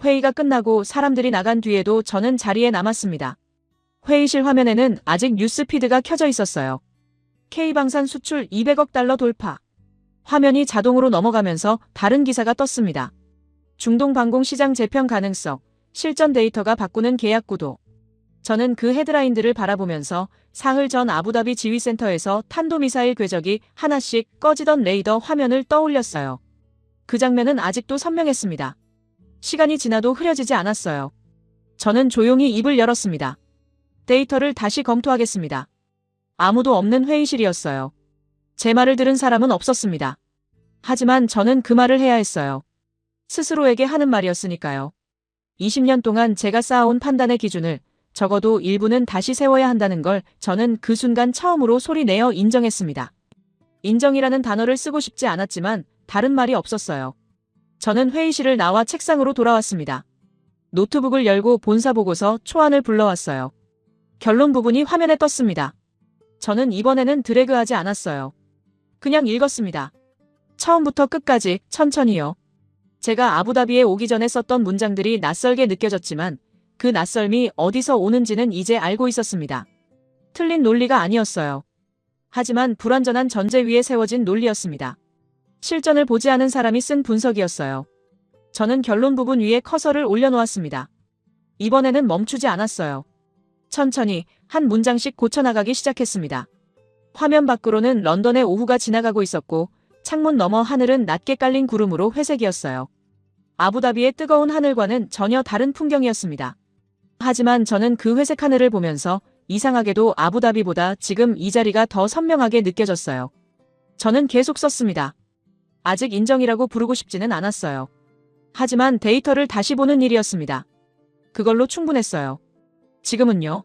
A: 회의가 끝나고 사람들이 나간 뒤에도 저는 자리에 남았습니다. 회의실 화면에는 아직 뉴스피드가 켜져 있었어요. K방산 수출 200억 달러 돌파. 화면이 자동으로 넘어가면서 다른 기사가 떴습니다. 중동 방공 시장 재편 가능성, 실전 데이터가 바꾸는 계약 구도. 저는 그 헤드라인들을 바라보면서 사흘 전 아부다비 지휘센터에서 탄도미사일 궤적이 하나씩 꺼지던 레이더 화면을 떠올렸어요. 그 장면은 아직도 선명했습니다. 시간이 지나도 흐려지지 않았어요. 저는 조용히 입을 열었습니다. 데이터를 다시 검토하겠습니다. 아무도 없는 회의실이었어요. 제 말을 들은 사람은 없었습니다. 하지만 저는 그 말을 해야 했어요. 스스로에게 하는 말이었으니까요. 20년 동안 제가 쌓아온 판단의 기준을 적어도 일부는 다시 세워야 한다는 걸 저는 그 순간 처음으로 소리내어 인정했습니다. 인정이라는 단어를 쓰고 싶지 않았지만 다른 말이 없었어요. 저는 회의실을 나와 책상으로 돌아왔습니다. 노트북을 열고 본사 보고서 초안을 불러왔어요. 결론 부분이 화면에 떴습니다. 저는 이번에는 드래그하지 않았어요. 그냥 읽었습니다. 처음부터 끝까지 천천히요. 제가 아부다비에 오기 전에 썼던 문장들이 낯설게 느껴졌지만 그 낯설미 어디서 오는지는 이제 알고 있었습니다. 틀린 논리가 아니었어요. 하지만 불완전한 전제 위에 세워진 논리였습니다. 실전을 보지 않은 사람이 쓴 분석이었어요. 저는 결론 부분 위에 커서를 올려놓았습니다. 이번에는 멈추지 않았어요. 천천히 한 문장씩 고쳐나가기 시작했습니다. 화면 밖으로는 런던의 오후가 지나가고 있었고 창문 너머 하늘은 낮게 깔린 구름으로 회색이었어요. 아부다비의 뜨거운 하늘과는 전혀 다른 풍경이었습니다. 하지만 저는 그 회색 하늘을 보면서 이상하게도 아부다비보다 지금 이 자리가 더 선명하게 느껴졌어요. 저는 계속 썼습니다. 아직 인정이라고 부르고 싶지는 않았어요. 하지만 데이터를 다시 보는 일이었습니다. 그걸로 충분했어요. 지금은요?